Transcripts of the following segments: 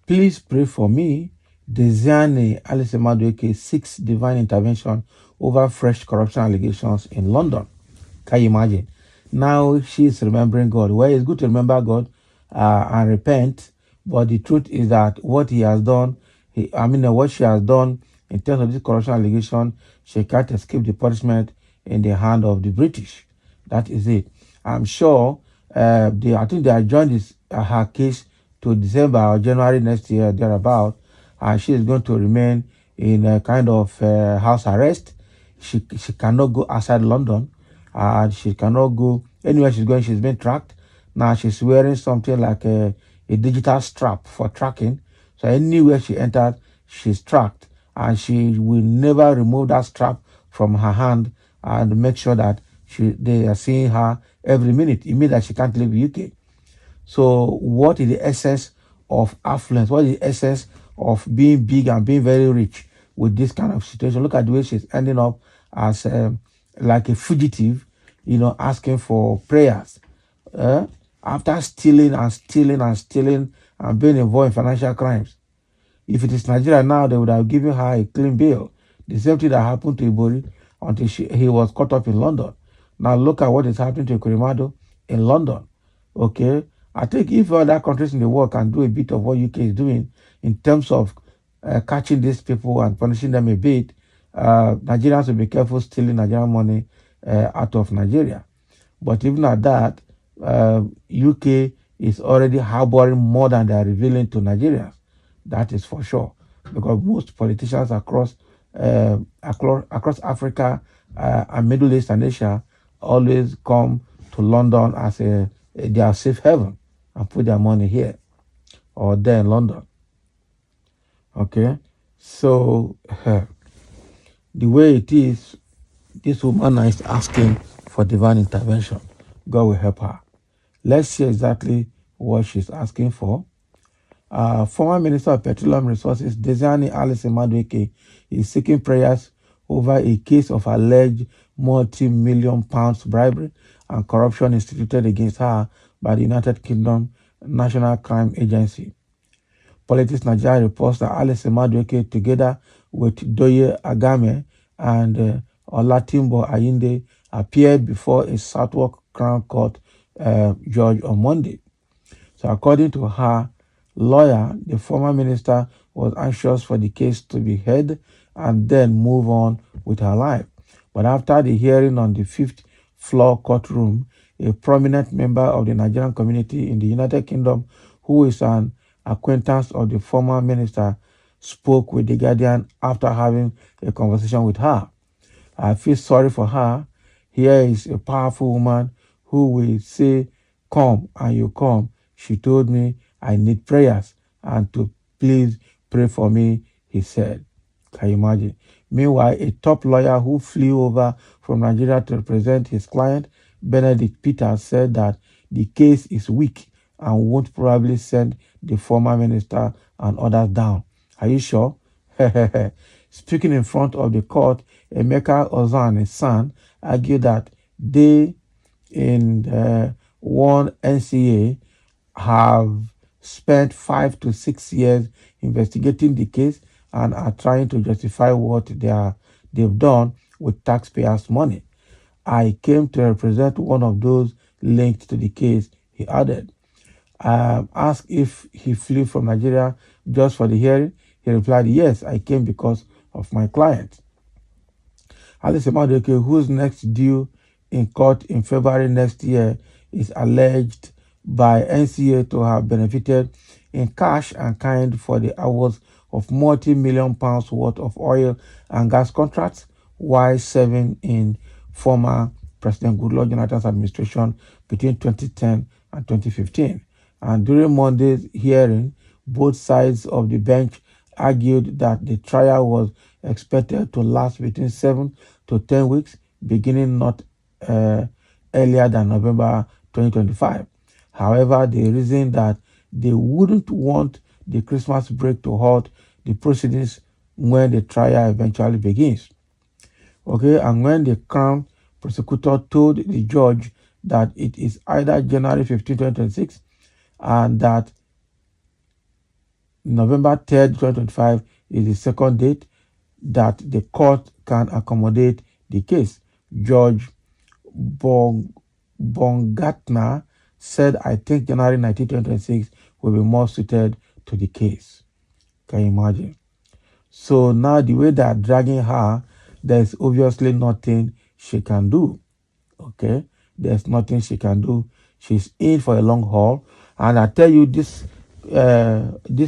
Please pray for me. Deziani Alice Madueke seeks divine intervention over fresh corruption allegations in London. Can you imagine? Now she's remembering God. Well, it's good to remember God and repent, but the truth is that what he has done, what she has done in terms of this corruption allegation, she can't escape the punishment in the hand of the British. That is it. I'm sure I think they adjourned her case to December or January next year, thereabout, and she is going to remain in a kind of house arrest. She cannot go outside London, and she cannot go anywhere she's going. She's been tracked. Now she's wearing something like a digital strap for tracking. So anywhere she enters, she's tracked, and she will never remove that strap from her hand and make sure that they are seeing her every minute. It means that she can't leave the UK. So what is the essence of affluence? What is the essence of being big and being very rich with this kind of situation? Look at the way she's ending up as like a fugitive, asking for prayers. After stealing and stealing and stealing and being involved in financial crimes. If it is Nigeria now, they would have given her a clean bill. The same thing that happened to Ibori until he was caught up in London. Now look at what is happening to Kurimado in London. Okay, I think if other countries in the world can do a bit of what UK is doing in terms of catching these people and punishing them a bit, Nigerians will be careful stealing Nigerian money out of Nigeria. But even at that, UK is already harboring more than they are revealing to Nigerians. That is for sure, because most politicians across Africa and Middle East and Asia always come to London as their safe haven and put their money here or there in London. Okay, so the way it is, this woman is asking for divine intervention. God will help her. Let's see exactly what she's asking for. Former Minister of Petroleum Resources, Deziani Alice Madueke, is seeking prayers over a case of alleged multi-million pounds bribery and corruption instituted against her by the United Kingdom National Crime Agency. Politics Nigeria reports that Alice Madueke, together with Doye Agame and Olatimbo Ayinde, appeared before a Southwark Crown Court judge on Monday. So according to her lawyer, the former minister was anxious for the case to be heard and then move on with her life. But after the hearing on the fifth floor courtroom, a prominent member of the Nigerian community in the United Kingdom, who is an acquaintance of the former minister, spoke with The Guardian after having a conversation with her. I feel sorry for her. Here is a powerful woman who will say, "Come," and you come. She told me I need prayers and to please pray for me, he said. Can you imagine? Meanwhile, a top lawyer who flew over from Nigeria to represent his client, Benedict Peters, said that the case is weak and won't probably send the former minister and others down. Are you sure? Speaking in front of the court, Emeka Ozan, his son, argued that they in one NCA have spent 5 to 6 years investigating the case and are trying to justify what they've done with taxpayers' money. I came to represent one of those linked to the case, he added. Asked if he flew from Nigeria just for the hearing, he replied, "Yes, I came because of my client." Alice Madueke, who's next due in court in February next year, is alleged by NCA to have benefited in cash and kind for the awards of multi-million pounds worth of oil and gas contracts while serving in former President Goodluck Jonathan's administration between 2010 and 2015. And during Monday's hearing, both sides of the bench argued that the trial was expected to last between 7 to 10 weeks, beginning not earlier than November 2025. However, they reasoned that they wouldn't want the Christmas break to halt the proceedings when the trial eventually begins. Okay, and when the Crown prosecutor told the judge that it is either January 15, 2026 and that November 3rd, 2025 is the second date that the court can accommodate the case. Judge Bongatna said, I think January 19, 2026 will be more suited to the case. Can you imagine? So now the way they are dragging her, there's obviously nothing she can do. Okay? There's nothing she can do. She's in for a long haul. And I tell you, these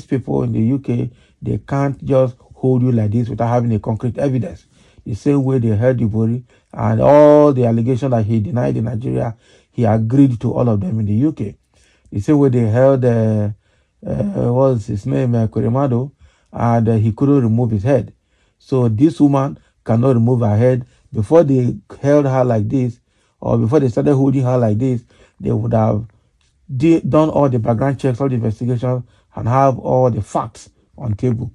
people in the UK, they can't just hold you like this without having a concrete evidence. The same way they held Ibori and all the allegations that he denied in Nigeria, he agreed to all of them in the UK. The same way they held, what's his name, Kuremado, and he couldn't remove his head. So this woman cannot remove her head. Before they held her like this, or before they started holding her like this, they would have done all the background checks, all the investigations, and have all the facts on table.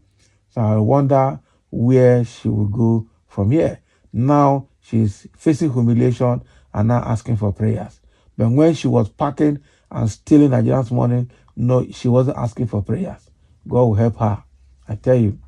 So I wonder where she will go from here. Now she's facing humiliation and now asking for prayers. But when she was packing and stealing Nigerians' money, no, she wasn't asking for prayers. God will help her. I tell you.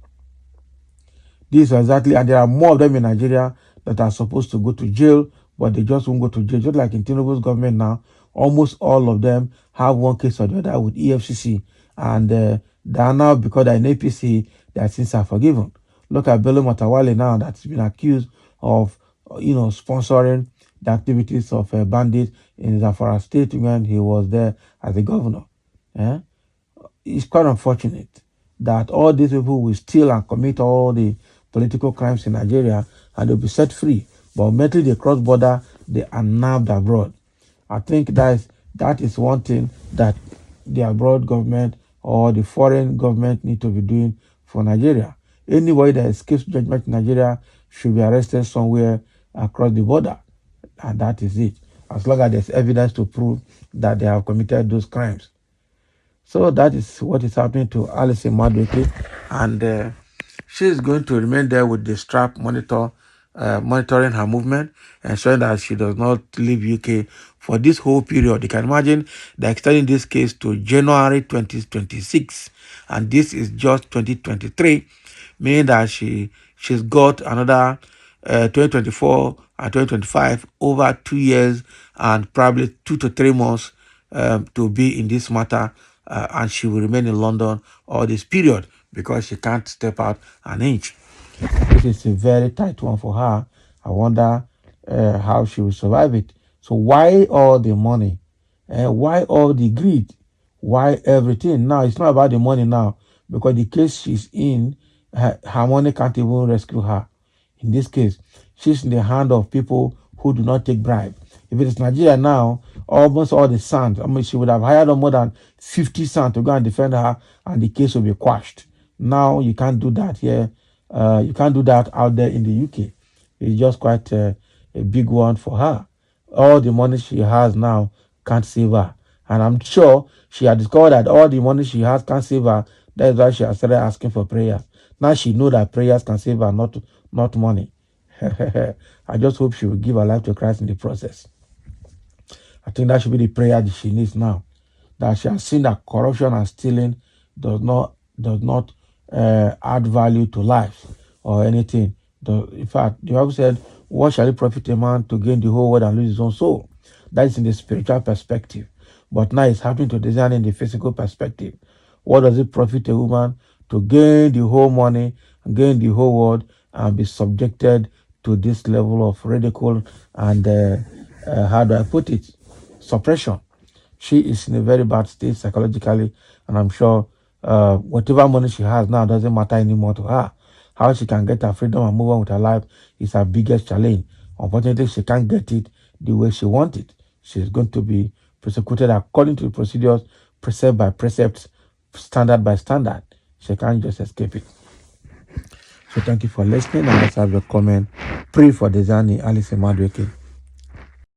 This is exactly, and there are more of them in Nigeria that are supposed to go to jail, but they just won't go to jail. Just like in Tinubu's government now, almost all of them have one case or the other with EFCC, and they are now, because they're in APC, their sins are forgiven. Look at Bello Matawale now, that's been accused of, sponsoring the activities of bandits in Zamfara State when he was there as a governor. Yeah? It's quite unfortunate that all these people will steal and commit all the political crimes in Nigeria and they'll be set free. But immediately they cross border, they are nabbed abroad. I think that is one thing that the abroad government or the foreign government need to be doing for Nigeria. Anybody that escapes judgment in Nigeria should be arrested somewhere across the border. And that is it. As long as there's evidence to prove that they have committed those crimes. So that is what is happening to Alice Madueke, and she is going to remain there with the strap monitoring her movement, ensuring that she does not leave UK for this whole period. You can imagine they're extending this case to January 2026, and this is just 2023, meaning that she's got another 2024 and 2025, over 2 years and probably 2 to 3 months to be in this matter. And she will remain in London all this period because she can't step out an inch. This is a very tight one for her. I wonder how she will survive it. So why all the money? Why all the greed? Why everything? Now, it's not about the money now, because the case she's in, her money can't even rescue her. In this case, she's in the hand of people who do not take bribe. If it is Nigeria now, almost all the sand, she would have hired more than 50 sand to go and defend her, and the case will be quashed. Now, you can't do that here. You can't do that out there in the UK. It's just quite a big one for her. All the money she has now can't save her. And I'm sure she had discovered that all the money she has can't save her. That's why she has started asking for prayers. Now she knows that prayers can save her, not money. I just hope she will give her life to Christ in the process. I think that should be the prayer that she needs now. That she has seen that corruption and stealing does not add value to life or anything. In fact, the Bible said, what shall it profit a man to gain the whole world and lose his own soul? That is in the spiritual perspective. But now it's happening to Deziani in the physical perspective. What does it profit a woman to gain the whole money, and gain the whole world, and be subjected to this level of ridicule and, how do I put it, suppression? She is in a very bad state psychologically, and I'm sure whatever money she has now doesn't matter anymore to her. How she can get her freedom and move on with her life is her biggest challenge. Unfortunately, she can't get it the way she wants it. She's going to be prosecuted according to the procedures, precept by precept, standard by standard. She can't just escape it. So thank you for listening, and let's have your comment. Pray for Deziani, Alice Madueke.